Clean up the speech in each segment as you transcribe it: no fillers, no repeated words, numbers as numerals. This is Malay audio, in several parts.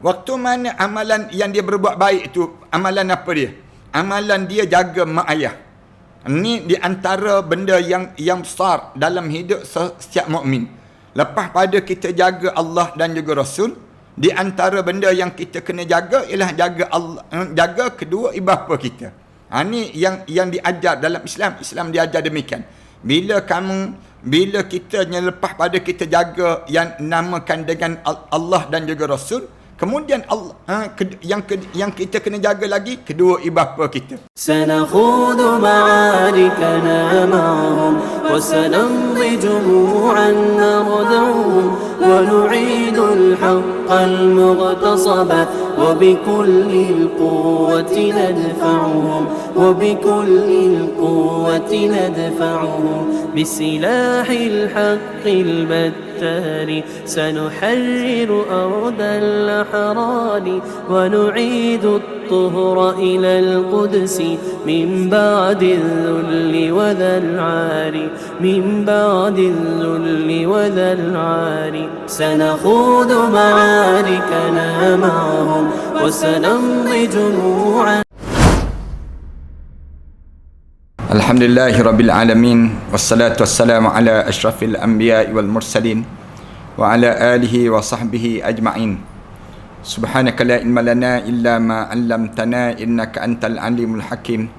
Waktu mana amalan yang dia berbuat baik tu, amalan apa dia? Amalan dia jaga mak ayah. Ini di antara benda yang besar dalam hidup setiap mukmin. Lepas pada kita jaga Allah dan juga Rasul, di antara benda yang kita kena jaga ialah jaga Allah, jaga kedua ibu bapa kita. Ini yang diajar dalam Islam. Islam diajar demikian. Bila kita lepas pada kita jaga yang namakan dengan Allah dan juga Rasul, kemudian Allah, yang kita kena jaga lagi kedua ibu bapa kita. Sanakhudu ma'arikana ma'hum wa sanamdi jumu'an narduhum wa nu'idu al-haqqa al-mughtasaba wa bikulli al-quwwati nadfa'uhum wa bikulli al-quwwati nadfa'uhum bisilahi al-haqqi al-battari sanuharriru arda al-أحرار ونعيد الطهر إلى القدس من بعد الذل وذا العار من بعد الذل وذا العار سنخوض معاركنا معهم وسنمضي جموعا. Alhamdulillahi Rabbil Alamin. Wassalatu wassalamu ala ashrafil anbiya'i wal mursalin wa ala alihi wa sahbihi ajma'in. Subhanaka la ilma lana illa ma 'allamtana innaka antal alimul hakim.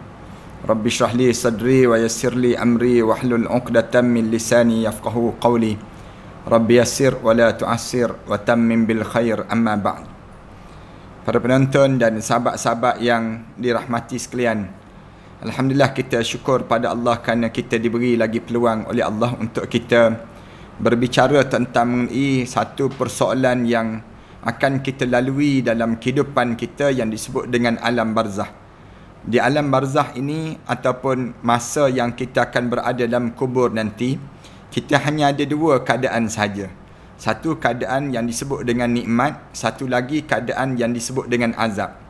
Rabbi shrah li sadri wa yassir li amri wahlul 'uqdatam min lisani yafqahu qawli. Rabbi yassir wa la tu'assir wa tammim bil khair, amma ba'd. Para penonton dan sahabat-sahabat yang dirahmati sekalian, alhamdulillah kita syukur pada Allah kerana kita diberi lagi peluang oleh Allah untuk kita berbicara tentang mengenai satu persoalan yang akan kita lalui dalam kehidupan kita yang disebut dengan alam barzah. Di alam barzah ini ataupun masa yang kita akan berada dalam kubur nanti, kita hanya ada dua keadaan saja. Satu keadaan yang disebut dengan nikmat, satu lagi keadaan yang disebut dengan azab.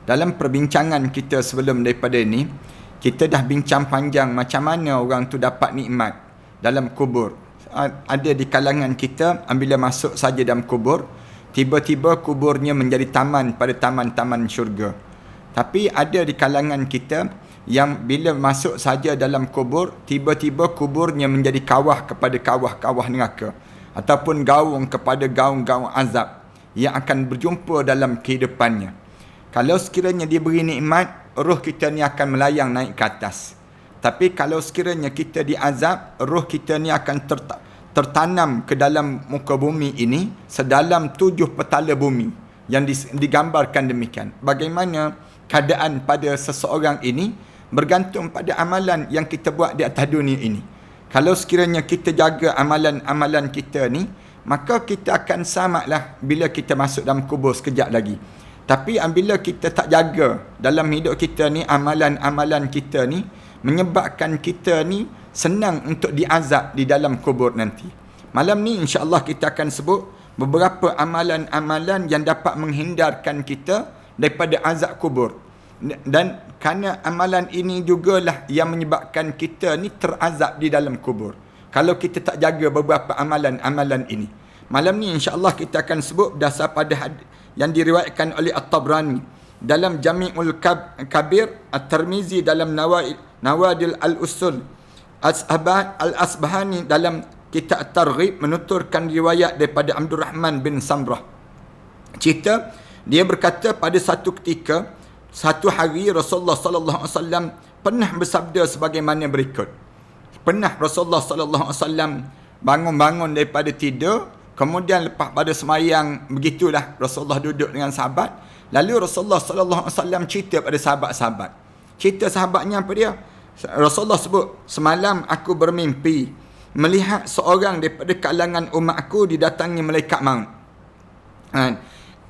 Dalam perbincangan kita sebelum daripada ini, kita dah bincang panjang macam mana orang tu dapat nikmat dalam kubur. Ada di kalangan kita, bila masuk saja dalam kubur, tiba-tiba kuburnya menjadi taman pada taman-taman syurga. Tapi ada di kalangan kita yang bila masuk saja dalam kubur, tiba-tiba kuburnya menjadi kawah kepada kawah-kawah neraka, ataupun gaung kepada gaung-gaung azab yang akan berjumpa dalam kehidupannya. Kalau sekiranya diberi nikmat, roh kita ni akan melayang naik ke atas. Tapi kalau sekiranya kita diazab, roh kita ni akan tertanam ke dalam muka bumi ini sedalam 7 petala bumi yang digambarkan demikian. Bagaimana keadaan pada seseorang ini bergantung pada amalan yang kita buat di atas dunia ini. Kalau sekiranya kita jaga amalan-amalan kita ni, maka kita akan selamatlah bila kita masuk dalam kubur sekejap lagi. Tapi apabila kita tak jaga dalam hidup kita ni, amalan-amalan kita ni menyebabkan kita ni senang untuk diazab di dalam kubur nanti. Malam ni insya-Allah kita akan sebut beberapa amalan-amalan yang dapat menghindarkan kita daripada azab kubur. Dan kerana amalan ini jugalah yang menyebabkan kita ni terazab di dalam kubur kalau kita tak jaga beberapa amalan-amalan ini. Malam ni insya-Allah kita akan sebut berdasar pada yang diriwayatkan oleh At-Tabrani dalam Jami'ul Kabir, At-Tirmizi dalam Nawadil Al-Usul, Al-Asbahani dalam Kitab At-Targhib menuturkan riwayat daripada Abdul Rahman bin Samrah. Cerita dia berkata pada satu ketika, satu hari Rasulullah sallallahu alaihi wasallam pernah bersabda sebagaimana berikut. Pernah Rasulullah sallallahu alaihi wasallam bangun-bangun daripada tidur, kemudian lepas pada semayang, begitulah Rasulullah duduk dengan sahabat. Lalu Rasulullah sallallahu alaihi wasallam cerita pada sahabat-sahabat. Cerita sahabatnya apa dia? Rasulullah sebut, semalam aku bermimpi melihat seorang daripada kalangan umat aku didatangi malaikat maut.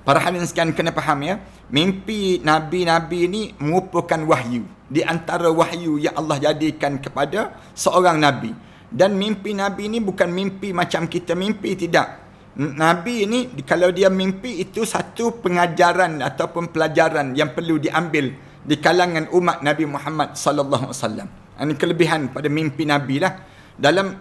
Para hadirin sekalian kena faham ya, mimpi Nabi-Nabi ni merupakan wahyu. Di antara wahyu yang Allah jadikan kepada seorang Nabi. Dan mimpi Nabi ni bukan mimpi macam kita mimpi, tidak. Nabi ni kalau dia mimpi, itu satu pengajaran ataupun pelajaran yang perlu diambil di kalangan umat Nabi Muhammad sallallahu alaihi wasallam. Ini kelebihan pada mimpi Nabi lah. Dalam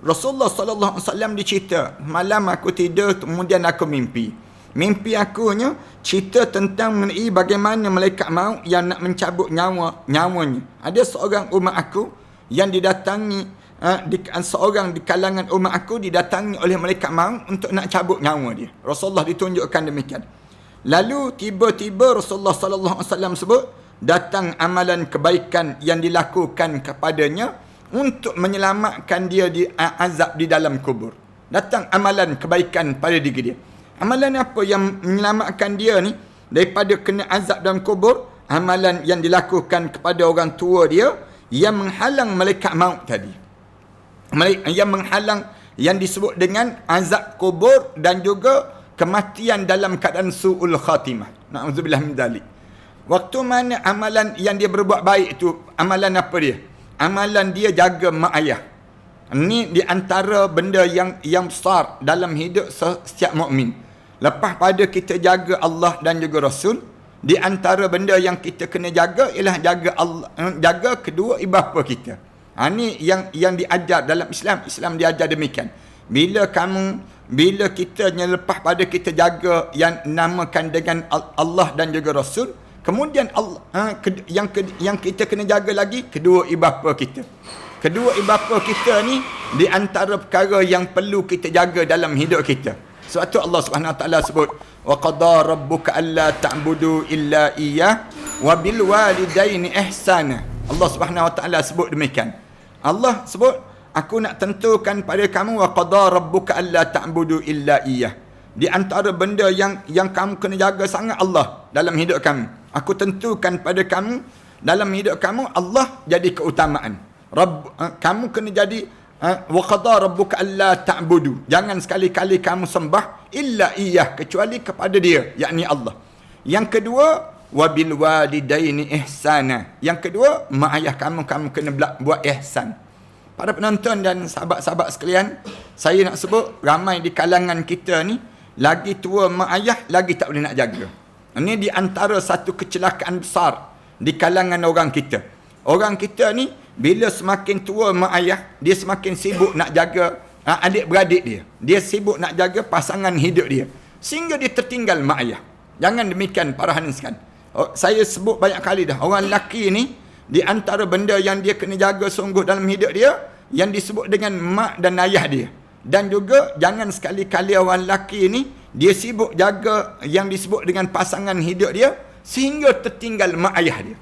Rasulullah sallallahu alaihi wasallam dicerita, malam aku tidur kemudian aku mimpi. Mimpi akunya cerita tentang mengenai bagaimana malaikat maut yang nak mencabut nyawanya. Ada seorang umat aku yang didatangi, seorang di kalangan umat aku didatangi oleh malaikat maut untuk nak cabut nyawa dia. Rasulullah ditunjukkan demikian. Lalu tiba-tiba Rasulullah sallallahu alaihi wasallam sebut, datang amalan kebaikan yang dilakukan kepadanya untuk menyelamatkan dia di azab di dalam kubur. Datang amalan kebaikan pada diri dia. Amalan apa yang menyelamatkan dia ni daripada kena azab dalam kubur? Amalan yang dilakukan kepada orang tua dia yang menghalang malaikat maut tadi. Yang menghalang, yang disebut dengan azab kubur dan juga kematian dalam keadaan su'ul khatimah. Na'udzubillah min dzalik. Waktu mana amalan yang dia berbuat baik itu, amalan apa dia? Amalan dia jaga mak ayah. Ini di antara benda yang besar dalam hidup setiap mukmin. Lepas pada kita jaga Allah dan juga Rasul, di antara benda yang kita kena jaga ialah jaga Allah, jaga kedua ibu bapa kita. Ini yang diajar dalam Islam. Islam diajar demikian. Bila kita lepas pada kita jaga yang namakan dengan Allah dan juga Rasul, kemudian Allah yang kita kena jaga lagi kedua ibu bapa kita. Kedua ibu bapa kita ni di antara perkara yang perlu kita jaga dalam hidup kita. Sebab tu Allah Subhanahu Wa Taala sebut, wa qada rabbuka alla ta'budu illa iyyah wa bil walidaini ihsana. Allah Subhanahu Wa Taala sebut demikian. Allah sebut, aku nak tentukan pada kamu, wa qada rabbuka alla ta'budu illa iyyah. Di antara benda yang kamu kena jaga sangat Allah dalam hidup kamu. Aku tentukan pada kamu dalam hidup kamu Allah jadi keutamaan. Kamu kena jadi wa qada rabbuka alla ta'budu. Jangan sekali-kali kamu sembah illa iyyah, kecuali kepada dia, yakni Allah. Yang kedua, wa bil walidaini ihsana. Yang kedua, mak ayah kamu kena buat ihsan. Para penonton dan sahabat-sahabat sekalian, saya nak sebut ramai di kalangan kita ni lagi tua mak ayah lagi tak boleh nak jaga. Ini di antara satu kecelakaan besar di kalangan orang kita. Orang kita ni bila semakin tua mak ayah, dia semakin sibuk nak jaga adik-beradik dia. Dia sibuk nak jaga pasangan hidup dia, sehingga dia tertinggal mak ayah. Jangan demikian para hadirin. Saya sebut banyak kali dah, orang lelaki ni di antara benda yang dia kena jaga sungguh dalam hidup dia yang disebut dengan mak dan ayah dia. Dan juga jangan sekali-kali orang lelaki ni dia sibuk jaga yang disebut dengan pasangan hidup dia sehingga tertinggal mak ayah dia.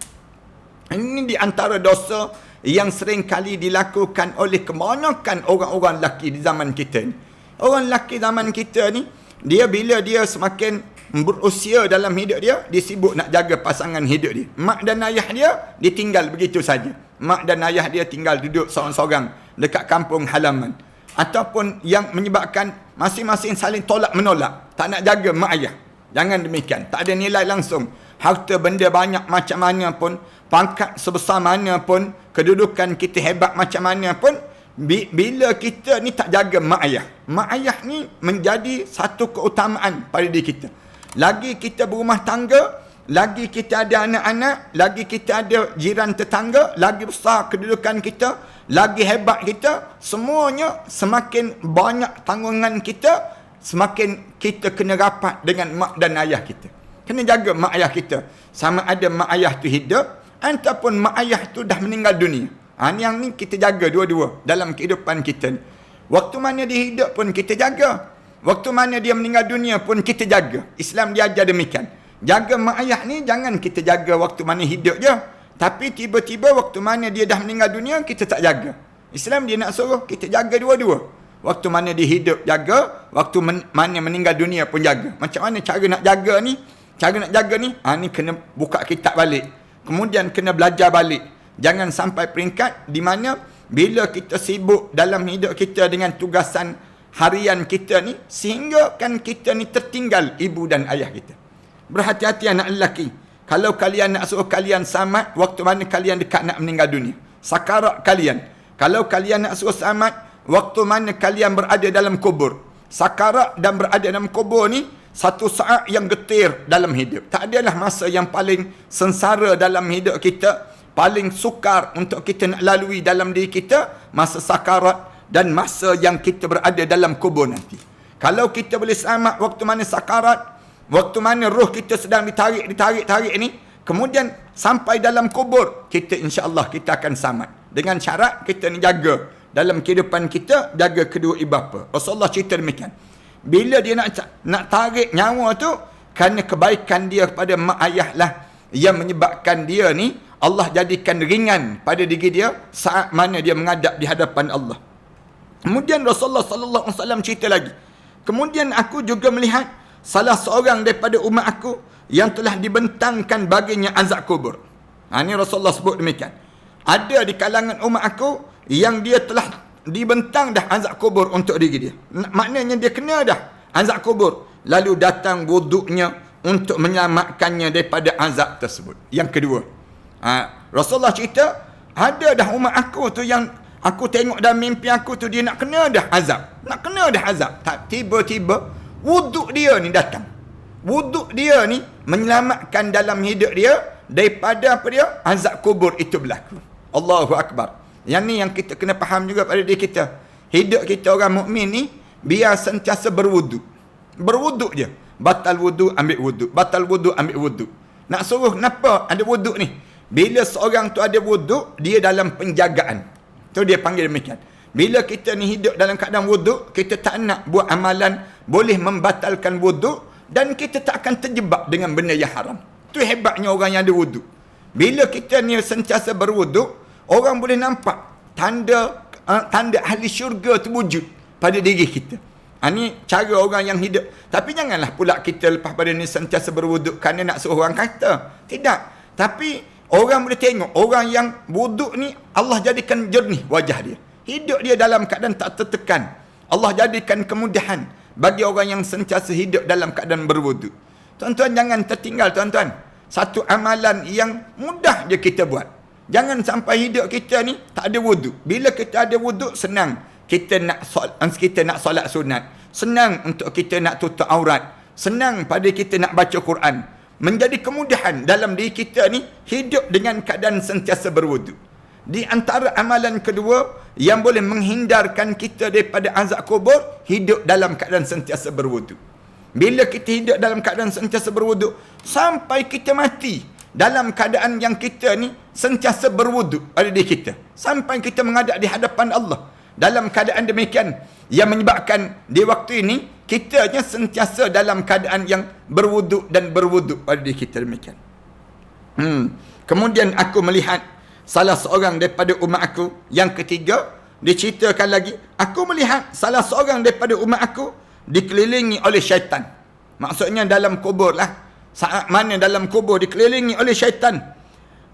Ini di antara dosa yang sering kali dilakukan oleh kebanyakan orang-orang lelaki di zaman kita ni. Orang lelaki zaman kita ni, bila dia semakin berusia dalam hidup dia, dia sibuk nak jaga pasangan hidup dia. Mak dan ayah dia ditinggal begitu saja. Mak dan ayah dia tinggal duduk seorang-seorang dekat kampung halaman. Ataupun yang menyebabkan masing-masing saling tolak menolak, tak nak jaga mak ayah. Jangan demikian. Tak ada nilai langsung. Harta benda banyak macam mana pun, pangkat sebesar mana pun, kedudukan kita hebat macam mana pun, bila kita ni tak jaga mak ayah ni menjadi satu keutamaan pada diri kita. Lagi kita berumah tangga, lagi kita ada anak-anak, lagi kita ada jiran tetangga, lagi besar kedudukan kita, lagi hebat kita, semuanya semakin banyak tanggungan kita, semakin kita kena rapat dengan mak dan ayah kita. Kena jaga mak ayah kita. Sama ada mak ayah tu hidup ataupun mak ayah tu dah meninggal dunia. Yang ni kita jaga dua-dua dalam kehidupan kita. Waktu mana dia hidup pun kita jaga. Waktu mana dia meninggal dunia pun kita jaga. Islam diajar demikian. Jaga mak ayah ni jangan kita jaga waktu mana hidup je. Tapi tiba-tiba waktu mana dia dah meninggal dunia kita tak jaga. Islam dia nak suruh kita jaga dua-dua. Waktu mana dia hidup jaga, waktu mana meninggal dunia pun jaga. Macam mana cara nak jaga ni? Cara nak jaga ni, ni kena buka kitab balik. Kemudian kena belajar balik. Jangan sampai peringkat di mana bila kita sibuk dalam hidup kita dengan tugasan harian kita ni, sehingga kan kita ni tertinggal ibu dan ayah kita. Berhati-hati anak lelaki. Kalau kalian nak suruh kalian selamat, waktu mana kalian dekat nak meninggal dunia. Sakarat kalian. Kalau kalian nak suruh selamat, waktu mana kalian berada dalam kubur. Sakarat dan berada dalam kubur ni satu saat yang getir dalam hidup. Tak adalah masa yang paling sengsara dalam hidup kita, paling sukar untuk kita nak lalui dalam diri kita, masa sakarat dan masa yang kita berada dalam kubur nanti. Kalau kita boleh selamat waktu mana sakarat, waktu mana roh kita sedang ditarik ni, kemudian sampai dalam kubur, kita insya-Allah kita akan selamat. Dengan syarat kita ni jaga dalam kehidupan kita, jaga kedua ibu bapa. Rasulullah cerita demikian. Bila dia nak tarik nyawa tu, kerana kebaikan dia kepada mak ayah lah yang menyebabkan dia ni Allah jadikan ringan pada diri dia saat mana dia menghadap di hadapan Allah. Kemudian Rasulullah sallallahu alaihi wasallam cerita lagi. Kemudian aku juga melihat salah seorang daripada umat aku yang telah dibentangkan baginya azab kubur. Ini Rasulullah sebut demikian. Ada di kalangan umat aku yang dia telah dibentang dah azab kubur untuk diri dia. Maknanya dia kena dah azab kubur. Lalu datang wuduknya untuk menyelamatkannya daripada azab tersebut. Yang kedua, Rasulullah cerita, ada dah umat aku tu yang aku tengok dalam mimpi aku tu, dia nak kena dah azab. Nak kena dah azab. Tiba-tiba wuduk dia ni datang. Wuduk dia ni menyelamatkan dalam hidup dia daripada apa dia? Azab kubur itu berlaku. Allahu Akbar. Yang ni yang kita kena faham juga pada diri kita. Hidup kita orang mukmin ni biar sentiasa berwuduk. Berwuduk je. Batal wuduk, ambil wuduk. Batal wuduk, ambil wuduk. Nak suruh kenapa ada wuduk ni? Bila seorang tu ada wuduk, dia dalam penjagaan. Tu dia panggil demikian. Bila kita ni hidup dalam keadaan wuduk, kita tak nak buat amalan boleh membatalkan wuduk dan kita tak akan terjebak dengan benda yang haram. Tu hebatnya orang yang ada wuduk. Bila kita ni sentiasa berwuduk, orang boleh nampak tanda ahli syurga tu wujud pada diri kita. Ini cara orang yang hidup. Tapi janganlah pula kita lepas pada ni sentiasa berwuduk kerana nak suruh orang kata. Tidak. Tapi orang boleh tengok orang yang wuduk ni Allah jadikan jernih wajah dia. Hidup dia dalam keadaan tak tertekan. Allah jadikan kemudahan bagi orang yang sentiasa hidup dalam keadaan berwuduk. Tuan-tuan jangan tertinggal tuan-tuan. Satu amalan yang mudah je kita buat. Jangan sampai hidup kita ni tak ada wuduk. Bila kita ada wuduk, senang. Kita nak solat sunat. Senang untuk kita nak tutup aurat. Senang pada kita nak baca Quran. Menjadi kemudahan dalam diri kita ni hidup dengan keadaan sentiasa berwuduk. Di antara amalan kedua yang boleh menghindarkan kita daripada azab kubur, hidup dalam keadaan sentiasa berwuduk. Bila kita hidup dalam keadaan sentiasa berwuduk, sampai kita mati dalam keadaan yang kita ni sentiasa berwuduk pada diri kita. Sampai kita menghadap di hadapan Allah. Dalam keadaan demikian, yang menyebabkan di waktu ini, kitanya sentiasa dalam keadaan yang berwuduk dan berwuduk pada diri kita demikian. Kemudian aku melihat salah seorang daripada umat aku, yang ketiga, diceritakan lagi, aku melihat salah seorang daripada umat aku dikelilingi oleh syaitan. Maksudnya dalam kubur lah. Saat mana dalam kubur dikelilingi oleh syaitan.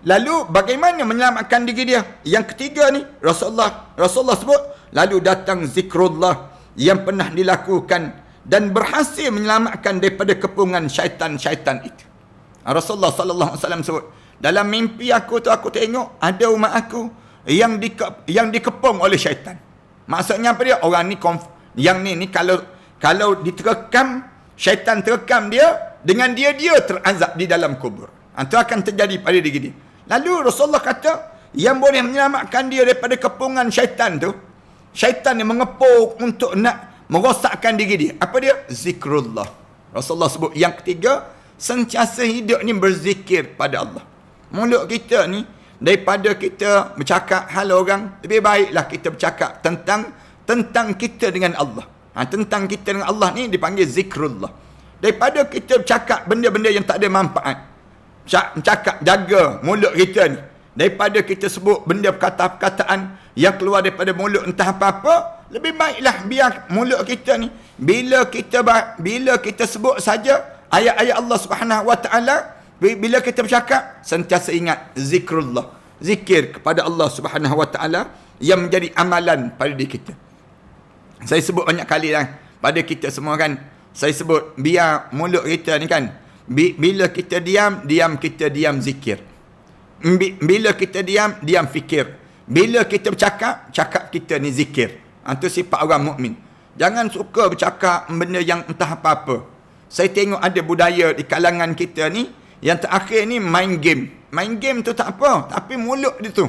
Lalu bagaimana menyelamatkan diri dia? Yang ketiga ni, Rasulullah sebut, lalu datang zikrullah yang pernah dilakukan dan berhasil menyelamatkan daripada kepungan syaitan-syaitan itu. Rasulullah sallallahu alaihi wasallam sebut, dalam mimpi aku tu aku tengok ada umat aku yang dikepung oleh syaitan. Maksudnya apa dia? Orang ni yang ni kalau diterekam, syaitan terekam dia, dengan dia terazab di dalam kubur. Itu akan terjadi pada diri dia. Lalu Rasulullah kata, yang boleh menyelamatkan dia daripada kepungan syaitan tu, syaitan yang mengepung untuk nak merosakkan diri dia. Apa dia? Zikrullah. Rasulullah sebut yang ketiga, sentiasa hidup ni berzikir pada Allah. Mulut kita ni, daripada kita bercakap hal orang, lebih baiklah kita bercakap tentang kita dengan Allah. Tentang kita dengan Allah ni dipanggil zikrullah. Daripada kita bercakap benda-benda yang tak ada manfaat, bercakap, jaga mulut kita ni. Daripada kita sebut benda perkataan yang keluar daripada mulut entah apa-apa, lebih baiklah biar mulut kita ni, bila kita sebut saja ayat-ayat Allah Subhanahu Wa Taala, bila kita bercakap, sentiasa ingat zikrullah, zikir kepada Allah Subhanahu Wa Taala yang menjadi amalan pada diri kita. Saya sebut banyak kali lah pada kita semua kan. Saya sebut biar mulut kita ni kan, bila kita diam kita diam zikir. Bila kita diam fikir. Bila kita bercakap, cakap kita ni zikir. Itu sifat orang mukmin. Jangan suka bercakap benda yang entah apa-apa. Saya tengok ada budaya di kalangan kita ni, yang terakhir ni main game. Main game tu tak apa, tapi mulut dia tu.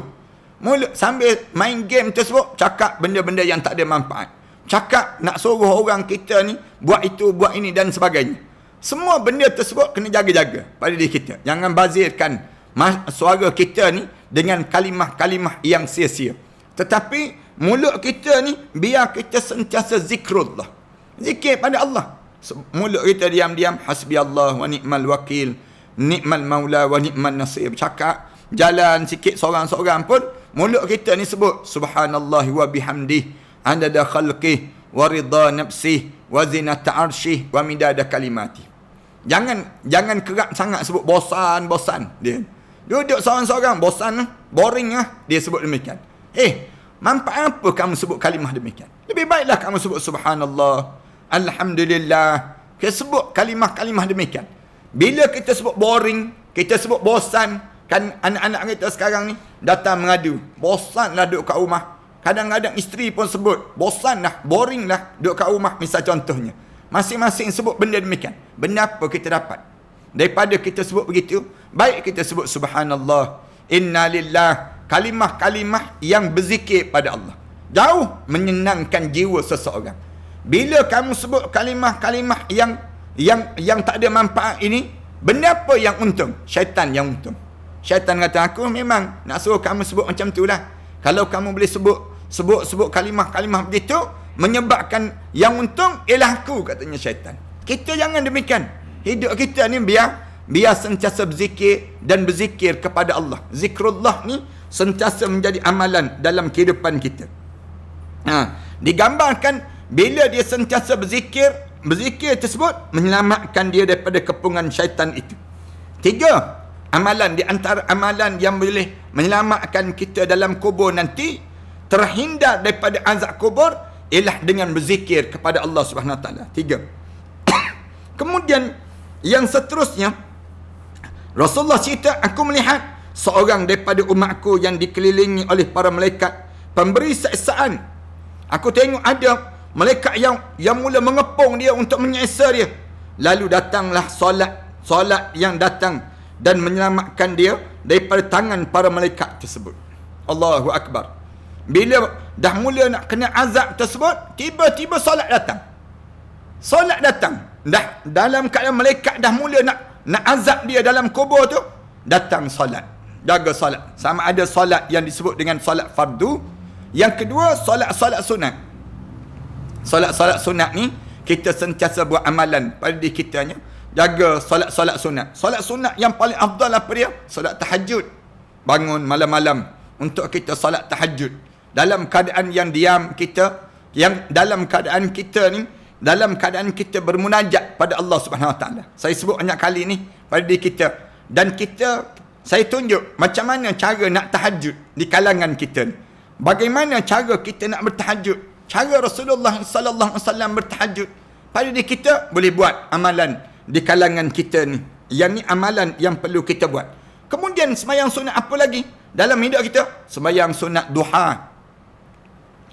Mulut sambil main game tersebut, cakap benda-benda yang tak ada manfaat. Cakap nak suruh orang kita ni buat itu, buat ini dan sebagainya. Semua benda tersebut kena jaga-jaga pada diri kita. Jangan bazirkan suara kita ni dengan kalimah-kalimah yang sia-sia. Tetapi mulut kita ni biar kita sentiasa zikrullah. Zikir pada Allah. Mulut kita diam-diam hasbi Allah wa ni'mal wakil, ni'mal maula wa ni'mal nasir. Cakap jalan sikit seorang-seorang pun mulut kita ni sebut subhanallahi wa bihamdih adada khalqih wa ridha nafsih wa zinata arsyih wa midada kalimati. Jangan kerak sangat sebut bosan dia. Duduk seorang-seorang bosan, boring dia sebut demikian. Manfaat apa kamu sebut kalimah demikian? Lebih baiklah kamu sebut subhanallah, alhamdulillah. Kita sebut kalimah-kalimah demikian. Bila kita sebut boring, kita sebut bosan, kan anak-anak kita sekarang ni datang mengadu, bosanlah duduk kat rumah. Kadang-kadang isteri pun sebut, bosanlah, boringlah duduk kat rumah, misal contohnya. Masing-masing sebut benda demikian. Benda apa kita dapat? Daripada kita sebut begitu, baik kita sebut subhanallah, inna lillah, kalimah-kalimah yang berzikir pada Allah. Jauh menyenangkan jiwa seseorang. Bila kamu sebut kalimah-kalimah yang tak ada manfaat ini, benda apa yang untung? Syaitan yang untung. Syaitan kata, aku memang nak suruh kamu sebut macam tu lah. Kalau kamu boleh sebut kalimah-kalimah begitu, menyebabkan yang untung ialah aku, katanya syaitan. Kita jangan demikian. Hidup kita ni biar sentiasa berzikir dan berzikir kepada Allah. Zikrullah ni sentiasa menjadi amalan dalam kehidupan kita. Digambarkan bila dia sentiasa berzikir tersebut menyelamatkan dia daripada kepungan syaitan itu. 3 amalan di antara amalan yang boleh menyelamatkan kita dalam kubur nanti, terhindar daripada azab kubur, ialah dengan berzikir kepada Allah Subhanahu Wa Taala. 3. Kemudian yang seterusnya, Rasulullah cerita, aku melihat seorang daripada umatku yang dikelilingi oleh para malaikat pemberi siksaan. Aku tengok ada malaikat yang mula mengepung dia untuk menyiksa dia. Lalu datanglah solat yang datang dan menyelamatkan dia daripada tangan para malaikat tersebut. Allahu Akbar. Bila dah mula nak kena azab tersebut, tiba-tiba solat datang. Solat datang. Dah dalam keadaan malaikat dah mula nak azab dia dalam kubur tu, datang solat. Jaga solat. Sama ada solat yang disebut dengan solat fardu. Yang kedua, solat sunat. Solat sunat ni kita sentiasa buat amalan pada diri kitanya. Jaga solat sunat. Solat sunat yang paling afdal apa dia? Solat tahajud. Bangun malam-malam untuk kita solat tahajud. Dalam keadaan yang diam kita, yang dalam keadaan kita bermunajat pada Allah Subhanahu Wa Taala. Saya sebut banyak kali ni pada diri kita, dan saya tunjuk macam mana cara nak tahajud di kalangan kita ni. Bagaimana cara kita nak bertahajud? Cara Rasulullah sallallahu alaihi wasallam bertahajud. Pada diri kita boleh buat amalan di kalangan kita ni. Yang ni amalan yang perlu kita buat. Kemudian sembahyang sunat apa lagi dalam hidup kita? Sembahyang sunat duha.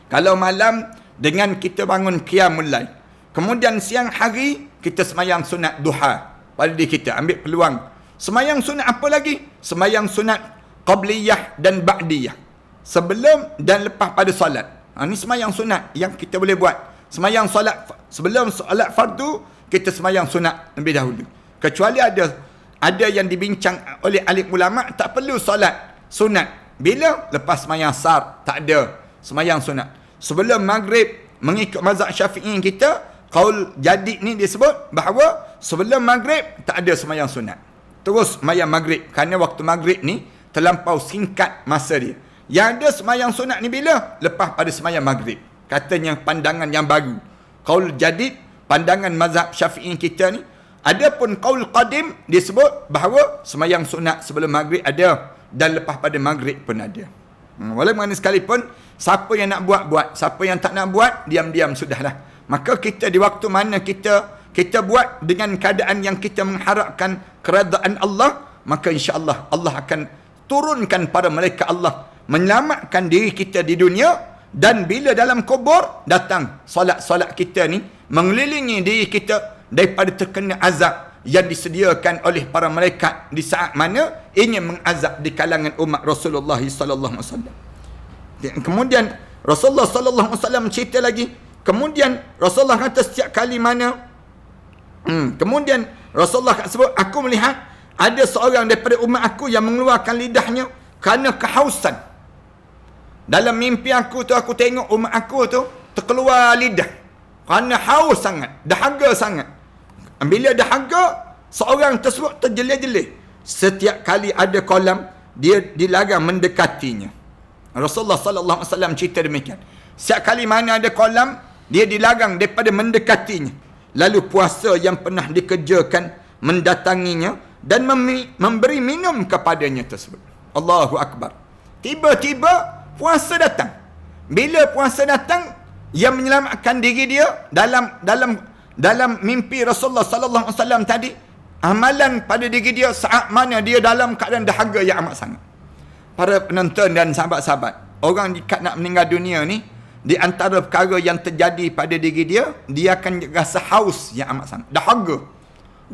Kalau malam dengan kita bangun qiyamul lail. Kemudian siang hari kita sembahyang sunat duha. Pada diri kita ambil peluang. Sembahyang sunat apa lagi? Sembahyang sunat qabliyah dan ba'diyah. Sebelum dan lepas pada solat. Ini sembahyang sunat yang kita boleh buat. Sembahyang solat sebelum solat fardu, kita sembahyang sunat lebih dahulu. Kecuali ada yang dibincang oleh alim ulama, tak perlu solat sunat. Bila? Lepas sembahyang asar, tak ada sembahyang sunat. Sebelum maghrib, mengikut mazhab Syafi'i kita, qaul jadid ni disebut bahawa sebelum maghrib tak ada sembahyang sunat. Terus sembahyang maghrib, kerana waktu maghrib ni terlampau singkat masa dia. Yang ada sembahyang sunat ni bila? Lepas pada sembahyang maghrib. Katanya pandangan yang baru. Qaul jadid, pandangan mazhab Syafi'i kita ni. Adapun qaul qadim disebut bahawa sembahyang sunat sebelum maghrib ada dan lepas pada maghrib pun ada. Walaupun mana sekalipun, siapa yang nak buat, siapa yang tak nak buat, diam-diam sudahlah. Maka kita di waktu mana kita buat dengan keadaan yang kita mengharapkan keredaan Allah, maka insya-Allah Allah akan turunkan para malaikat Allah menyelamatkan diri kita di dunia, dan bila dalam kubur datang solat-solat kita ni mengelilingi diri kita daripada terkena azab yang disediakan oleh para malaikat di saat mana ingin mengazab di kalangan umat Rasulullah sallallahu alaihi wasallam. Kemudian Rasulullah sallallahu alaihi wasallam cerita lagi, kemudian Rasulullah kata setiap kali mana Kemudian Rasulullah sebut, aku melihat ada seorang daripada umat aku yang mengeluarkan lidahnya kerana kehausan. Dalam mimpi aku tu, aku tengok umat aku tu terkeluar lidah kerana haus sangat, dahaga sangat. Bila dahaga, seorang tersebut terjelih-jelih. Setiap kali ada kolam, dia dilarang mendekatinya. Rasulullah sallallahu alaihi wasallam cerita demikian. Setiap kali mana ada kolam, dia dilarang daripada mendekatinya. Lalu puasa yang pernah dikerjakan mendatanginya dan memberi minum kepadanya tersebut. Allahu Akbar. Tiba-tiba puasa datang. Bila puasa datang, yang menyelamatkan diri dia dalam mimpi Rasulullah sallallahu alaihi wasallam tadi, amalan pada diri dia saat mana dia dalam keadaan dahaga yang amat sangat. Para penonton dan sahabat-sahabat, orang dekat nak meninggal dunia ni, di antara perkara yang terjadi pada diri dia, dia akan rasa haus yang amat sangat.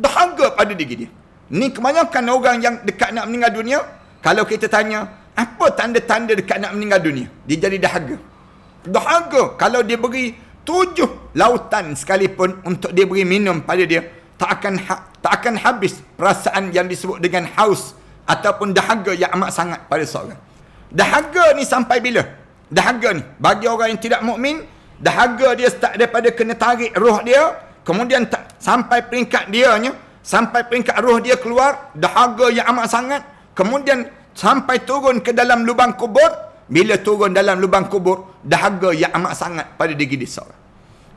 Dahaga pada diri dia. Ni kebanyakan orang yang dekat nak meninggal dunia, kalau kita tanya, apa tanda-tanda dekat nak meninggal dunia? Dia jadi dahaga. Kalau dia beri 7 lautan sekalipun untuk dia beri minum pada dia, tak akan habis perasaan yang disebut dengan haus ataupun dahaga yang amat sangat pada seorang. Dahaga ni sampai bila? Dahaga ni bagi orang yang tidak mukmin, dahaga dia start daripada kena tarik roh dia, kemudian sampai peringkat roh dia keluar, dahaga yang amat sangat, kemudian sampai turun ke dalam lubang kubur. Bila turun dalam lubang kubur, dahaga yang amat sangat pada diri dia seorang.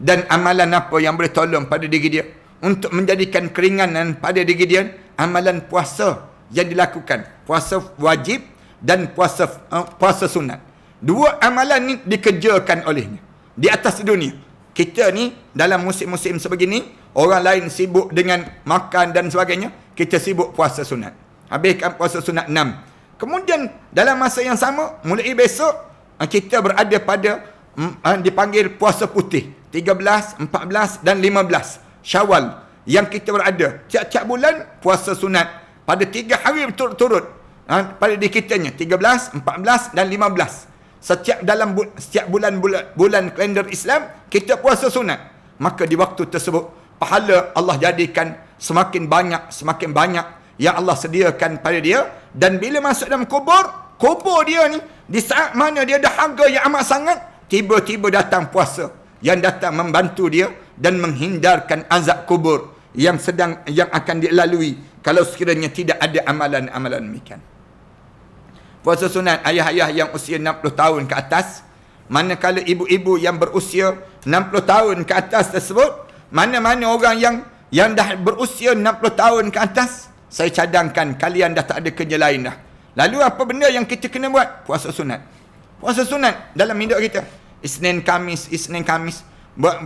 Dan amalan apa yang boleh tolong pada diri dia untuk menjadikan keringanan pada diri dia? Amalan puasa yang dilakukan, puasa wajib dan puasa sunat. 2 amalan ni dikerjakan olehnya di atas dunia. Kita ni dalam musim-musim sebegini, orang lain sibuk dengan makan dan sebagainya, kita sibuk puasa sunat. Habiskan puasa sunat 6. Kemudian dalam masa yang sama, mulai besok kita berada pada dipanggil puasa putih 13, 14 dan 15 Syawal, yang kita berada tiap-tiap bulan puasa sunat pada 3 hari berturut-turut pada diri kitanya, 13, 14 dan 15. Setiap bulan kalender Islam kita puasa sunat. Maka di waktu tersebut pahala Allah jadikan semakin banyak yang Allah sediakan pada dia. Dan bila masuk dalam kubur dia ni, di saat mana dia dahaga yang amat sangat, tiba-tiba datang puasa yang datang membantu dia dan menghindarkan azab kubur yang akan dilalui kalau sekiranya tidak ada amalan-amalan demikian. Puasa sunat ayah-ayah yang usia 60 tahun ke atas, manakala ibu-ibu yang berusia 60 tahun ke atas tersebut, mana-mana orang yang dah berusia 60 tahun ke atas, saya cadangkan kalian dah tak ada kerja lain dah. Lalu apa benda yang kita kena buat? Puasa sunat. Puasa sunat dalam hidup kita. Isnin Khamis.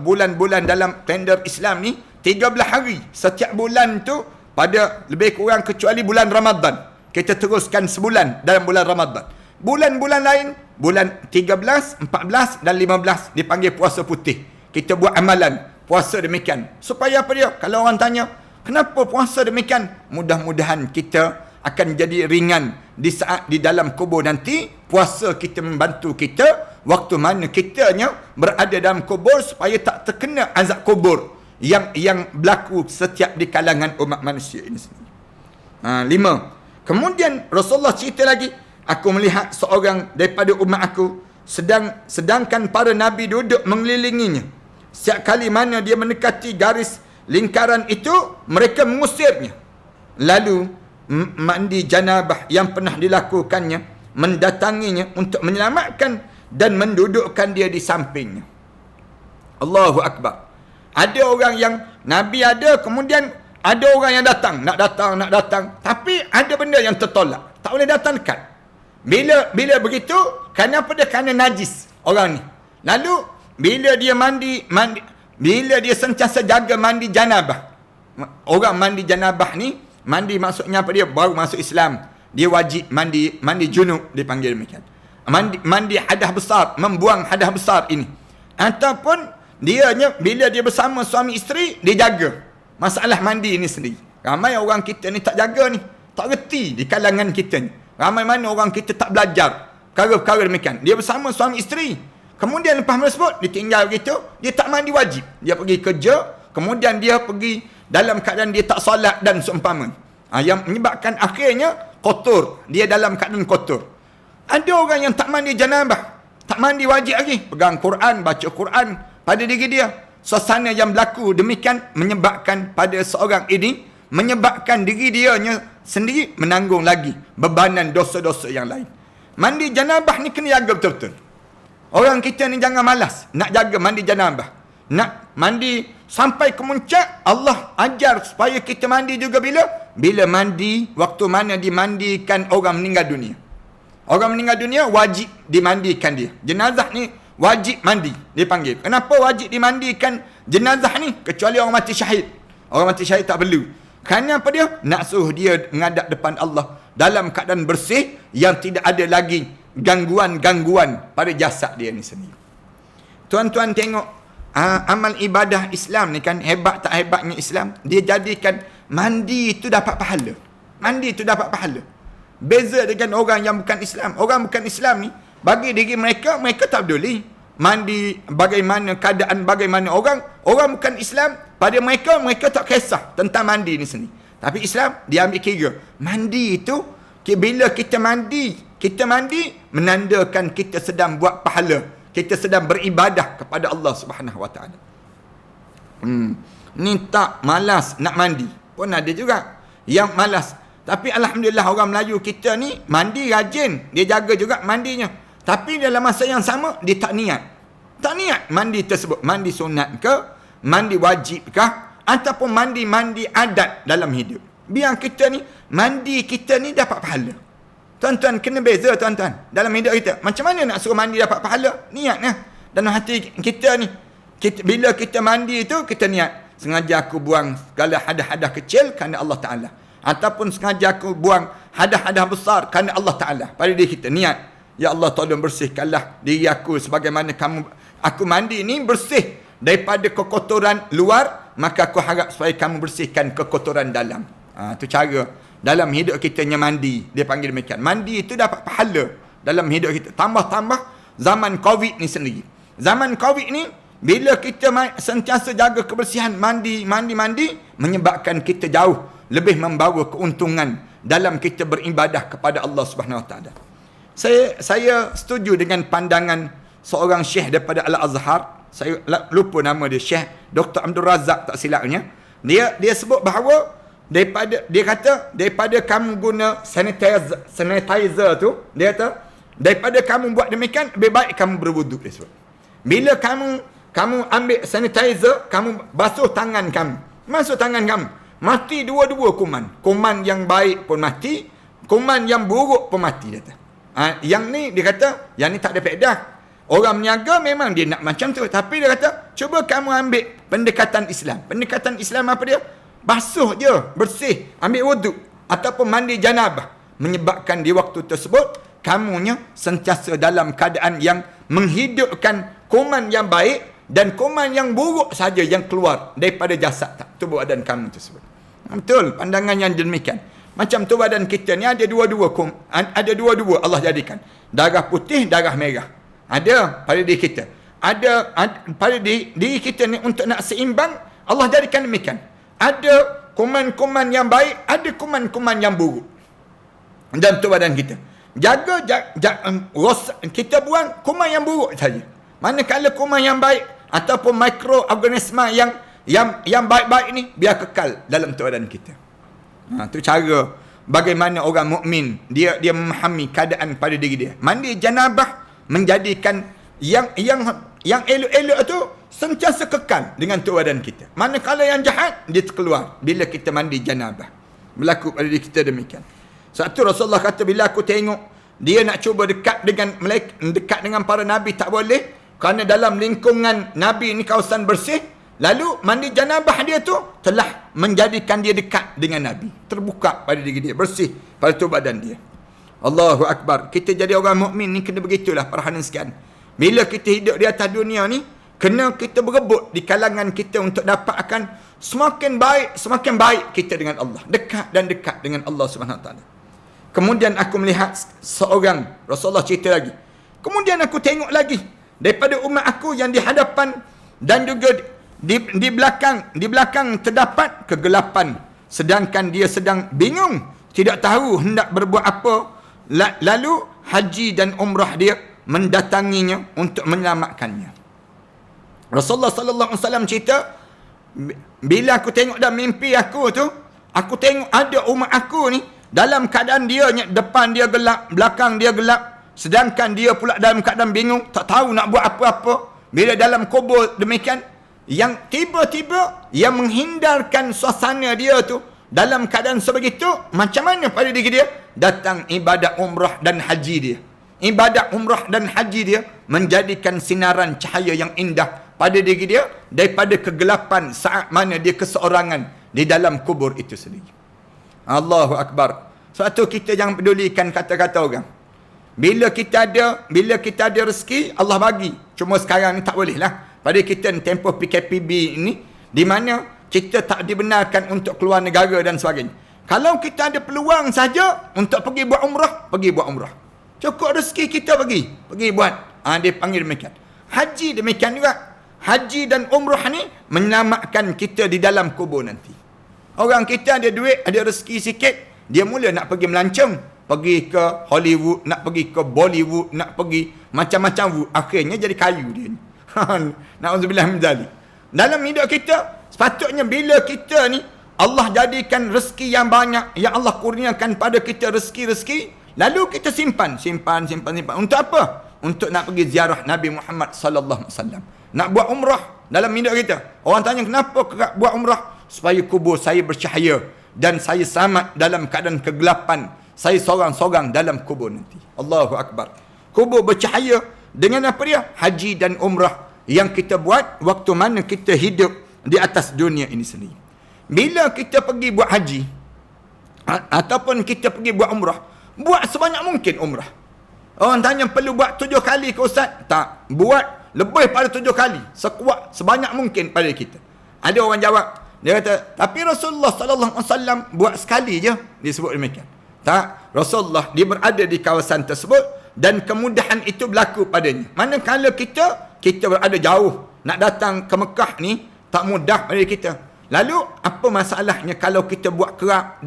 Bulan-bulan dalam kalender Islam ni 13 hari. Setiap bulan tu pada lebih kurang kecuali bulan Ramadan. Kita teruskan sebulan dalam bulan Ramadan. Bulan-bulan lain, bulan 13, 14 dan 15 dipanggil puasa putih. Kita buat amalan puasa demikian. Supaya apa dia? Kalau orang tanya, kenapa puasa demikian? Mudah-mudahan kita akan jadi ringan di saat di dalam kubur nanti. Puasa kita membantu kita waktu mana kitanya berada dalam kubur supaya tak terkena azab kubur yang berlaku setiap di kalangan umat manusia ini sendiri. 5. Kemudian Rasulullah cerita lagi, aku melihat seorang daripada umat aku sedangkan para nabi duduk mengelilinginya. Setiap kali mana dia mendekati garis lingkaran itu, mereka mengusirnya. Lalu mandi janabah yang pernah dilakukannya mendatanginya untuk menyelamatkan dan mendudukkan dia di sampingnya. Allahu Akbar. Ada orang yang Nabi ada, kemudian ada orang yang nak datang, tapi ada benda yang tertolak, tak boleh datang dekat. Bila begitu, kenapa dia? Kerana najis orang ni. Lalu bila dia bila dia sentiasa jaga mandi janabah. Orang mandi janabah ni, mandi maksudnya apa dia? Baru masuk Islam, dia wajib mandi junub, dipanggil demikian. Mandi hadas besar, membuang hadas besar ini. Ataupun bila dia bersama suami isteri, dia jaga masalah mandi ini sendiri. Ramai orang kita ni tak jaga ni, tak reti di kalangan kita ni. Ramai mana orang kita tak belajar perkara-perkara demikian. Dia bersama suami isteri, kemudian lepas tersebut dia tinggal begitu, dia tak mandi wajib. Dia pergi kerja, kemudian dia pergi dalam keadaan dia tak solat dan seumpama. Yang menyebabkan akhirnya kotor, dia dalam keadaan kotor. Ada orang yang tak mandi janabah, tak mandi wajib lagi, pegang Quran, baca Quran pada diri dia. Suasana yang berlaku demikian menyebabkan pada seorang ini, menyebabkan diri dia sendiri menanggung lagi bebanan dosa-dosa yang lain. Mandi janabah ni kena jaga betul-betul. Orang kita ni jangan malas nak jaga mandi janabah. Nak mandi sampai ke muncak, Allah ajar supaya kita mandi juga bila mandi, waktu mana dimandikan orang meninggal dunia. Orang meninggal dunia wajib dimandikan dia. Jenazah ni wajib mandi, dipanggil. Kenapa wajib dimandikan jenazah ni? Kecuali orang mati syahid. Orang mati syahid tak perlu. Kerana apa dia? Nak suruh dia menghadap depan Allah dalam keadaan bersih, yang tidak ada lagi gangguan-gangguan pada jasad dia ni sendiri. Tuan-tuan tengok amal ibadah Islam ni kan, hebat tak hebatnya Islam. Dia jadikan mandi itu dapat pahala. Mandi itu dapat pahala. Beza dengan orang yang bukan Islam. Orang bukan Islam ni, bagi diri mereka, mereka tak peduli mandi bagaimana keadaan, bagaimana orang bukan Islam, pada mereka tak kisah tentang mandi ni sendiri. Tapi Islam dia ambil kira mandi itu, bila kita mandi menandakan kita sedang buat pahala, kita sedang beribadah kepada Allah Subhanahu Wa Taala. Ni tak malas nak mandi pun ada juga yang malas. Tapi alhamdulillah orang Melayu kita ni mandi rajin, dia jaga juga mandinya. Tapi dalam masa yang sama dia tak niat mandi tersebut, mandi sunat ke, mandi wajib kah, ataupun mandi adat dalam hidup. Biar kita ni mandi kita ni dapat pahala. Tuan-tuan kena beza tuan-tuan dalam hidup kita. Macam mana nak suruh mandi dapat pahala? Niat lah dalam hati kita ni. Bila kita mandi itu, kita niat, sengaja aku buang segala hadah-hadah kecil kerana Allah Ta'ala, ataupun sengaja aku buang hadah-hadah besar kerana Allah Ta'ala. Pada diri kita niat, ya Allah tolong bersihkanlah diri aku sebagaimana aku mandi ni bersih daripada kekotoran luar, maka aku harap supaya kamu bersihkan kekotoran dalam. Itu cara dalam hidup kita yang mandi. Dia panggil demikian. Mandi itu dapat pahala dalam hidup kita. Tambah-tambah zaman Covid ni sendiri. Zaman Covid ni, bila kita sentiasa jaga kebersihan, mandi, menyebabkan kita jauh lebih membawa keuntungan dalam kita beribadah kepada Allah Subhanahu Wa Taala. Saya setuju dengan pandangan seorang syekh daripada Al-Azhar. Saya lupa nama dia, Syekh Dr. Abdul Razak tak silapnya. Dia sebut bahawa daripada kamu guna sanitizer tu, dia kata daripada kamu buat demikian, lebih baik kamu berwuduk, dia sebut. Bila kamu ambil sanitizer, kamu basuh tangan kamu, mati dua-dua kuman. Kuman yang baik pun mati, kuman yang buruk pun mati, dia kata. Yang ni dia kata, yang ni tak ada faedah. Orang meniaga memang dia nak macam tu, tapi dia kata cuba kamu ambil pendekatan Islam. Pendekatan Islam apa dia? Basuh je, bersih, ambil wuduk ataupun mandi janabah, menyebabkan di waktu tersebut kamunya sentiasa dalam keadaan yang menghidupkan kuman yang baik, dan kuman yang buruk saja yang keluar daripada jasad tubuh badan kamu tersebut. Betul pandangan yang demikian. Macam tu badan kita ni ada dua-dua Allah jadikan. Darah putih, darah merah. Ada pada diri kita. Ada pada diri kita ni, untuk nak seimbang, Allah jadikan demikian. Ada kuman-kuman yang baik, ada kuman-kuman yang buruk dalam tubuh badan kita. Jaga kita buang kuman yang buruk saja. Manakala kuman yang baik ataupun mikroorganisma yang baik-baik ni biar kekal dalam tubuh badan kita. Itu cara bagaimana orang mukmin dia memahami keadaan pada diri dia. Mandi janabah menjadikan yang elok-elok tu sentiasa kekal dengan tubuh badan kita. Manakala yang jahat, dia terkeluar bila kita mandi janabah. Berlaku pada diri kita demikian. Satu Rasulullah kata, bila aku tengok dia nak cuba dekat dengan para nabi, tak boleh, kerana dalam lingkungan nabi ni kawasan bersih. Lalu mandi janabah dia tu telah menjadikan dia dekat dengan nabi, terbuka pada diri dia, bersih pada tubuh badan dia. Allahu Akbar. Kita jadi orang mukmin ni kena begitulah para hadirin sekalian. Bila kita hidup di atas dunia ni, kena kita berebut di kalangan kita untuk dapatkan semakin baik kita dengan Allah, dekat dengan Allah Subhanahu Wa Taala. Kemudian aku melihat seorang, Rasulullah cerita lagi, kemudian aku tengok lagi daripada umat aku yang di hadapan dan juga Di belakang terdapat kegelapan, sedangkan dia sedang bingung, tidak tahu hendak berbuat apa. Lalu haji dan umrah dia mendatanginya untuk menyelamatkannya. Rasulullah sallallahu alaihi wasallam cerita, bila aku tengok dalam mimpi aku tu, aku tengok ada umat aku ni dalam keadaan dia depan dia gelap, belakang dia gelap, sedangkan dia pula dalam keadaan bingung, tak tahu nak buat apa-apa. Bila dalam kubur demikian, yang tiba-tiba yang menghindarkan suasana dia tu dalam keadaan sebegitu, macam mana pada diri dia? Datang ibadat umrah dan haji dia. Ibadat umrah dan haji dia menjadikan sinaran cahaya yang indah pada diri dia daripada kegelapan saat mana dia keseorangan di dalam kubur itu sendiri. Allahu Akbar. Sebab tu kita jangan pedulikan kata-kata orang. Bila kita ada rezeki, Allah bagi. Cuma sekarang ni tak boleh lah. Pada kita ni tempoh PKPB ini, di mana kita tak dibenarkan untuk keluar negara dan sebagainya. Kalau kita ada peluang saja untuk pergi buat umrah, pergi buat umrah. Cukup rezeki kita pergi buat. Dia panggil demikian. Haji demikian juga. Haji dan umrah ni menyelamatkan kita di dalam kubur nanti. Orang kita ada duit, ada rezeki sikit, dia mula nak pergi melancong. Pergi ke Hollywood, nak pergi ke Bollywood, nak pergi macam-macam wood. Akhirnya jadi kayu dia ni. Na'udzubillah min zalik. Dalam hidup kita, sepatutnya bila kita ni Allah jadikan rezeki yang banyak, yang Allah kurniakan pada kita rezeki-rezeki, lalu kita simpan. Untuk apa? Untuk nak pergi ziarah Nabi Muhammad sallallahu alaihi wasallam. Nak buat umrah dalam hidup kita. Orang tanya, kenapa buat umrah? Supaya kubur saya bercahaya dan saya selamat dalam keadaan kegelapan. Saya seorang-seorang dalam kubur nanti. Allahu Akbar. Kubur bercahaya dengan apa dia? Haji dan umrah yang kita buat waktu mana kita hidup di atas dunia ini sendiri. Bila kita pergi buat haji ataupun kita pergi buat umrah, buat sebanyak mungkin umrah. Orang tanya, perlu buat 7 kali ke Ustaz? Tak. Buat lebih pada 7 kali. Sekuat, sebanyak mungkin pada kita. Ada orang jawab, dia kata, tapi Rasulullah sallallahu alaihi wasallam buat sekali je. Disebut demikian. Tak. Rasulullah, dia berada di kawasan tersebut dan kemudahan itu berlaku padanya. Manakala kita berada jauh, nak datang ke Mekah ni tak mudah pada kita. Lalu apa masalahnya kalau kita buat kerap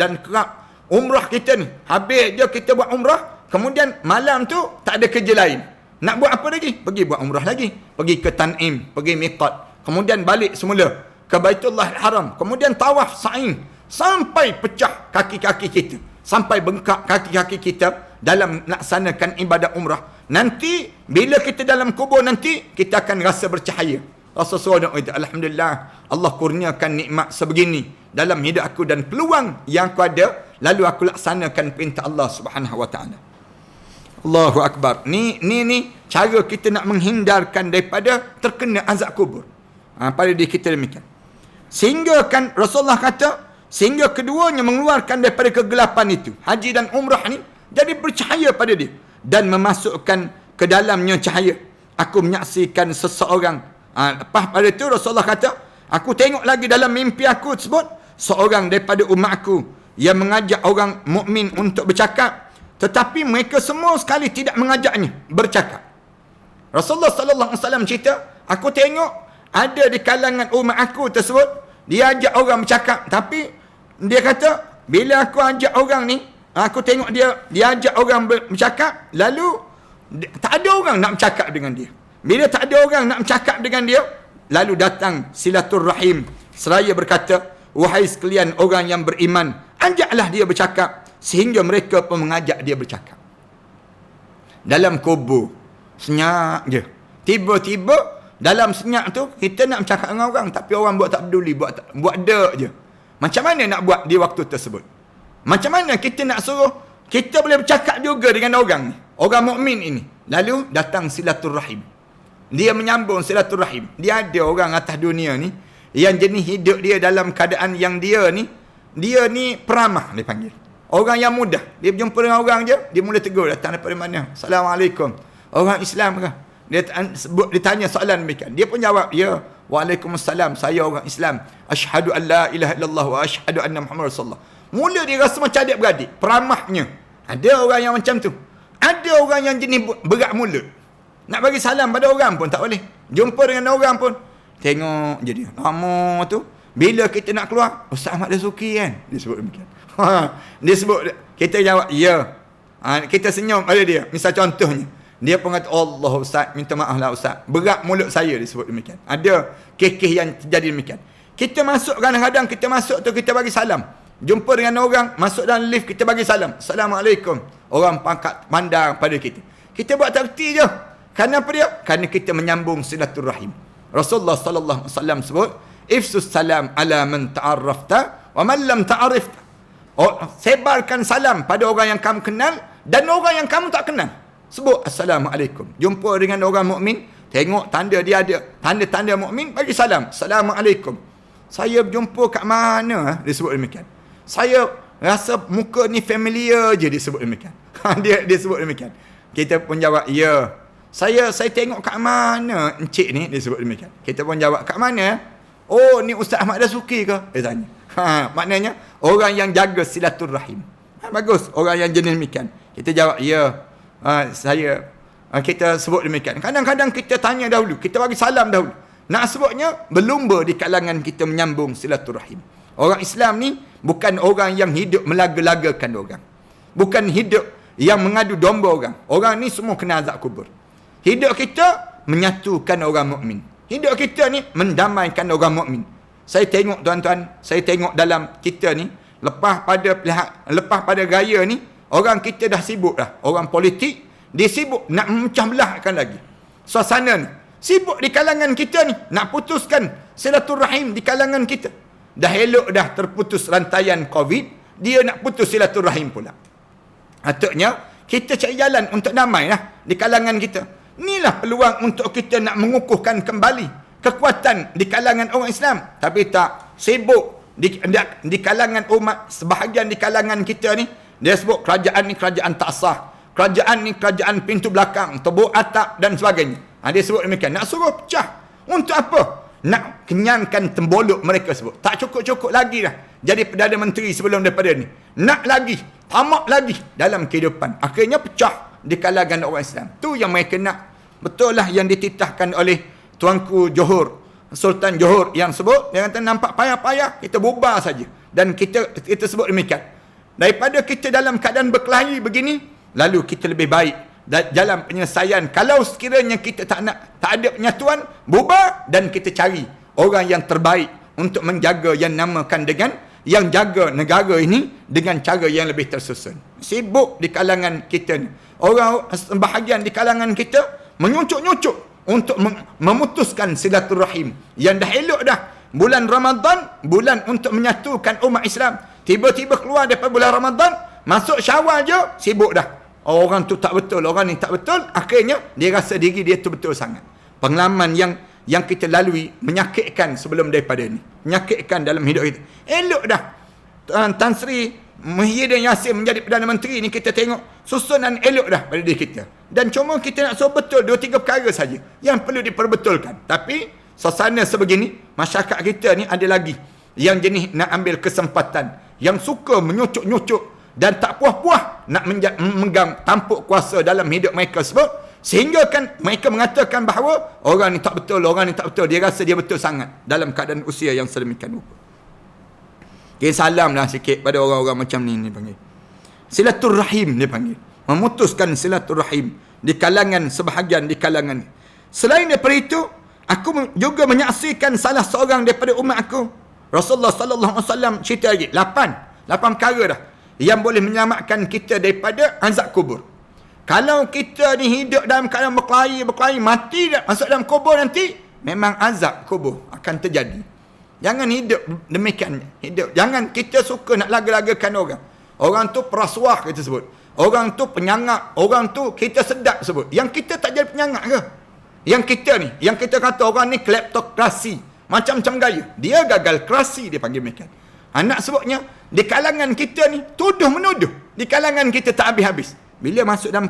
umrah kita ni, habis je kita buat umrah, kemudian malam tu tak ada kerja lain. Nak buat apa lagi? Pergi buat umrah lagi. Pergi ke Tan'im, pergi miqat, kemudian balik semula ke Baitullah Haram, kemudian tawaf sa'i sampai pecah kaki-kaki kita, sampai bengkak kaki-kaki kita dalam melaksanakan ibadat umrah. Nanti bila kita dalam kubur nanti, kita akan rasa bercahaya. Rasulullah SAW, alhamdulillah, Allah kurniakan nikmat sebegini dalam hidup aku dan peluang yang aku ada, lalu aku laksanakan perintah Allah Subhanahu wa taala. Allahu Akbar. Ni cara kita nak menghindarkan daripada terkena azab kubur. Pada diri kita demikian. Sehingga kan Rasulullah kata, sehingga keduanya mengeluarkan daripada kegelapan itu, haji dan umrah ni jadi bercahaya pada dia dan memasukkan ke dalamnya cahaya. Aku menyaksikan seseorang. Lepas pada itu Rasulullah kata, aku tengok lagi dalam mimpi aku tersebut, seorang daripada umatku yang mengajak orang mukmin untuk bercakap, tetapi mereka semua sekali tidak mengajaknya bercakap. Rasulullah sallallahu alaihi wasallam cerita, aku tengok ada di kalangan umat aku tersebut, dia ajak orang bercakap, tapi dia kata, bila aku ajak orang ni, aku tengok dia ajak orang bercakap, lalu tak ada orang nak bercakap dengan dia. Bila tak ada orang nak bercakap dengan dia, lalu datang silaturrahim seraya berkata, wahai sekalian orang yang beriman, ajaklah dia bercakap, sehingga mereka pun mengajak dia bercakap. Dalam kubur senyap je, tiba-tiba dalam senyap tu kita nak bercakap dengan orang, tapi orang buat tak peduli, buat dek je. Macam mana nak buat di waktu tersebut? Macam mana kita nak suruh kita boleh bercakap juga dengan orang ni, orang mukmin ini? Lalu datang silaturrahim, dia menyambung silaturrahim. Dia ada orang atas dunia ni yang jenis hidup dia dalam keadaan yang dia ni peramah, dia panggil. Orang yang mudah, dia berjumpa dengan orang je, dia mula tegur, datang daripada mana? Assalamualaikum. Orang Islam ke? Dia ditanya soalan demikian, dia pun jawab, ya, waalaikumsalam, saya orang Islam, asyhadu an la ilaha illallah wa asyhadu anna Muhammad Rasulullah. Mula dia rasa macam adik-beradik, peramahnya. Ada orang yang macam tu. Ada orang yang jenis berat mulut, nak bagi salam pada orang pun tak boleh. Jumpa dengan orang pun Tengok je dia. Lama tu, bila kita nak keluar, Ustaz Ahmad Dasuki kan? Dia sebut demikian. Dia sebut, kita jawab, ya. Kita senyum pada dia. Misal contohnya, dia pun kata, Allah Ustaz, minta maaf lah Ustaz. Berat mulut saya, dia sebut demikian. Ada kekeh yang terjadi demikian. Kita masuk, kadang-kadang kita masuk tu, kita bagi salam. Jumpa dengan orang, masuk dalam lift, kita bagi salam. Assalamualaikum. Orang pangkat pandang pada kita. Kita buat terti je. Kenapa dia? Kerana kita menyambung silaturahim. Rasulullah sallallahu alaihi wasallam sebut, ifsus salam ala man ta'arrafta wa man lam ta'arifta. Sebarkan salam pada orang yang kamu kenal dan orang yang kamu tak kenal. Sebut assalamualaikum. Jumpa dengan orang mukmin, tengok tanda dia ada tanda-tanda mukmin, bagi salam. Assalamualaikum. Saya berjumpa kat mana? Dia sebut demikian. Saya rasa muka ni familiar je, dia sebut demikian. Dia sebut demikian. Kita pun jawab, ya. Saya tengok kat mana encik ni, dia sebut demikian. Kita pun jawab, kat mana? Oh, ni Ustaz Ahmad Dasuki ke? Dia tanya. Maknanya orang yang jaga silaturahim. Bagus, orang yang jenis demikian. Kita jawab, ya. Kita sebut demikian. Kadang-kadang kita tanya dahulu, kita bagi salam dahulu. Nak sebutnya berlumba di kalangan kita menyambung silaturahim. Orang Islam ni bukan orang yang hidup melaga-lagakan orang. Bukan hidup yang mengadu domba orang. Orang ni semua kena azab kubur. Hidup kita menyatukan orang mukmin. Hidup kita ni mendamaikan orang mukmin. Saya tengok tuan-tuan, saya tengok dalam kita ni, lepas pada raya ni, orang kita dah sibuk dah. Orang politik, dia sibuk nak memecah belahkan lagi suasana ni. Sibuk di kalangan kita ni, nak putuskan silaturahim di kalangan kita. Dah elok dah terputus rantaian Covid, dia nak putus silaturahim pula. Patutnya, kita cari jalan untuk damai lah di kalangan kita. Inilah peluang untuk kita nak mengukuhkan kembali kekuatan di kalangan orang Islam. Tapi tak, sibuk di kalangan umat, sebahagian di kalangan kita ni, dia sebut kerajaan ni kerajaan tak sah. Kerajaan ni kerajaan pintu belakang, tebuk atap dan sebagainya. Dia sebut demikian. Nak suruh pecah. Untuk apa? Nak kenyangkan tembolok mereka sebut. Tak cukup-cukup lagi dah jadi Perdana Menteri sebelum daripada ni. Nak lagi, tamak lagi dalam kehidupan. Akhirnya pecah di kalangan orang Islam. Tu yang mereka nak. Betul lah yang dititahkan oleh Tuanku Johor, Sultan Johor yang sebut, dia kata nampak payah-payah, kita bubar saja. Dan kita sebut demikian. Daripada kita dalam keadaan berkelahi begini, lalu kita lebih baik dalam penyelesaian. Kalau sekiranya kita tak ada penyatuan, bubar dan kita cari orang yang terbaik untuk menjaga yang namakan dengan yang jaga negara ini dengan cara yang lebih tersusun. Sibuk di kalangan kita ni. Orang sebahagian di kalangan kita menyucuk-nyucuk untuk memutuskan silaturahim. Yang dah elok dah. Bulan Ramadan, bulan untuk menyatukan umat Islam. Tiba-tiba keluar daripada bulan Ramadan, masuk Syawal je, sibuk dah. Orang tu tak betul, orang ni tak betul. Akhirnya, dia rasa diri dia tu betul sangat. Pengalaman yang kita lalui menyakitkan sebelum daripada ni. Menyakitkan dalam hidup kita. Elok dah. Tan Sri Muhyiddin Yassin menjadi Perdana Menteri ni, kita tengok susunan elok dah pada diri kita. Dan cuma kita nak suruh betul 2-3 perkara saja yang perlu diperbetulkan. Tapi suasana sebegini, masyarakat kita ni ada lagi yang jenis nak ambil kesempatan, yang suka menyucuk-nyucuk dan tak puas-puas nak memegang tampuk kuasa dalam hidup mereka sebut, sehingga kan mereka mengatakan bahawa orang ni tak betul, orang ni tak betul. Dia rasa dia betul sangat dalam keadaan usia yang sedemikian rupa. Okay, salam lah sikit pada orang-orang macam ni panggil. Silaturahim dia panggil. Memutuskan silaturahim di kalangan sebahagian di kalangan. Selain daripada itu, aku juga menyaksikan salah seorang daripada umat aku. Rasulullah sallallahu alaihi wasallam cerita lagi 8 perkara dah yang boleh menyelamatkan kita daripada azab kubur. Kalau kita ni hidup dalam keadaan berkelahi, mati dah masuk dalam kubur nanti, memang azab kubur akan terjadi. Jangan hidup demikian. Jangan kita suka nak laga-lagakan orang. Orang tu perasuah kita sebut. Orang tu penyangak. Orang tu kita sedap sebut. Yang kita tak jadi penyangak ke? Yang kita ni, yang kita kata orang ni kleptokrasi. Macam-macam gaya. Dia gagal kerasi, dia panggil demikian. Anak sebutnya, di kalangan kita ni, tuduh-menuduh. Di kalangan kita tak habis-habis. Bila masuk dalam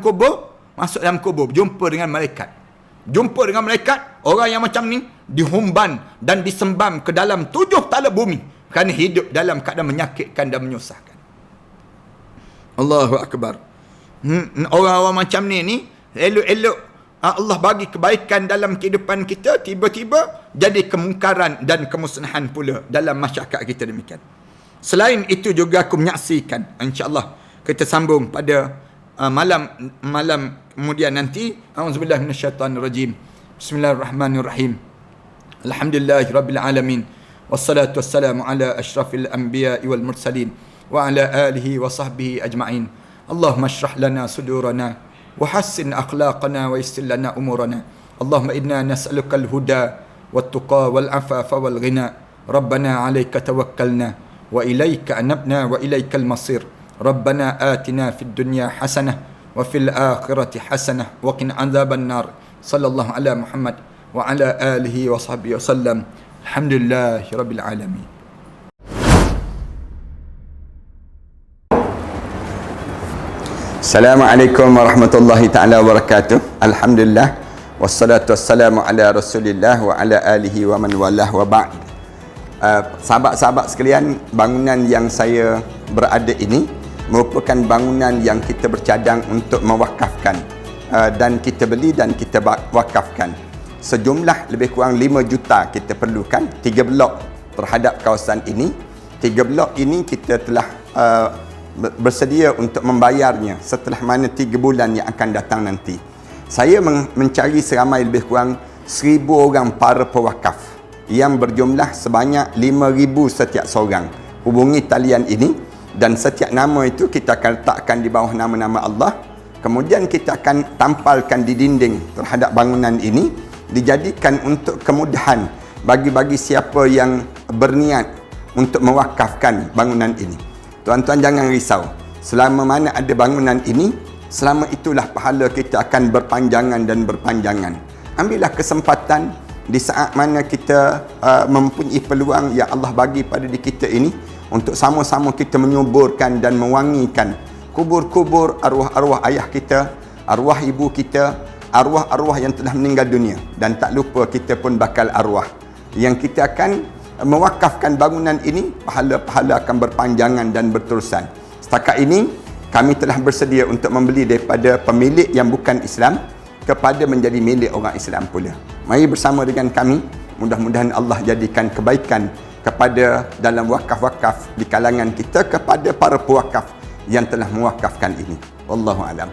kubur, jumpa dengan malaikat. Jumpa dengan malaikat, orang yang macam ni dihumban dan disembam ke dalam 7 tala bumi kerana hidup dalam keadaan menyakitkan dan menyusahkan. Allahu Akbar. Orang-orang macam ni elok-elok Allah bagi kebaikan dalam kehidupan kita, tiba-tiba jadi kemungkaran dan kemusnahan pula dalam masyarakat kita demikian. Selain itu juga aku menyaksikan, insya-Allah kita sambung pada malam kemudian nanti. Auzubillahi minasyaitanirrajim. Bismillahirrahmanirrahim. Alhamdulillahirabbil alamin. Wassalatu wassalamu ala asyrafil anbiya'i wal mursalin wa ala alihi wa sahbihi ajma'in. Allahumma shrah lana sudurana wa hassin akhlaqana wa yassir lana umurana. Allahumma inna nas'aluka al-huda wat-tuqa wal-afafa wal-ghina. Rabbana 'alaika tawakkalna wa ilaika anabna wa ilaikal masir. Rabbana atina fid dunya hasanah wa fil akhirati hasanah wa qina adzaban nar. Sallallahu ala Muhammad wa ala alihi wa sahbihi wasallam. Alhamdulillahirabbil alamin. Assalamualaikum warahmatullahi taala wabarakatuh. Alhamdulillah wassalatu wassalamu ala Rasulillah wa ala alihi wa man walah wa ba'd. Sahabat-sahabat sekalian, bangunan yang saya berada ini merupakan bangunan yang kita bercadang untuk mewakafkan, dan kita beli dan kita wakafkan. Sejumlah lebih kurang 5 juta kita perlukan 3 blok terhadap kawasan ini. 3 blok ini kita telah bersedia untuk membayarnya setelah mana 3 bulan yang akan datang nanti. Saya mencari seramai lebih kurang 1,000 orang para pewakaf yang berjumlah sebanyak 5,000 setiap seorang. Hubungi talian ini dan setiap nama itu kita akan letakkan di bawah nama-nama Allah. Kemudian kita akan tampalkan di dinding terhadap bangunan ini, dijadikan untuk kemudahan bagi siapa yang berniat untuk mewakafkan bangunan ini. Tuan-tuan jangan risau. Selama mana ada bangunan ini, selama itulah pahala kita akan berpanjangan dan berpanjangan. Ambillah kesempatan di saat mana kita mempunyai peluang yang Allah bagi pada diri kita ini untuk sama-sama kita menyuburkan dan mewangikan kubur-kubur arwah-arwah ayah kita, arwah ibu kita, arwah-arwah yang telah meninggal dunia. Dan tak lupa kita pun bakal arwah yang kita akan mewakafkan bangunan ini. Pahala-pahala akan berpanjangan dan berterusan. Setakat ini kami telah bersedia untuk membeli daripada pemilik yang bukan Islam kepada menjadi milik orang Islam pula. Mari bersama dengan kami, mudah-mudahan Allah jadikan kebaikan kepada dalam wakaf-wakaf di kalangan kita, kepada para pewakaf yang telah mewakafkan ini. Wallahu a'lam.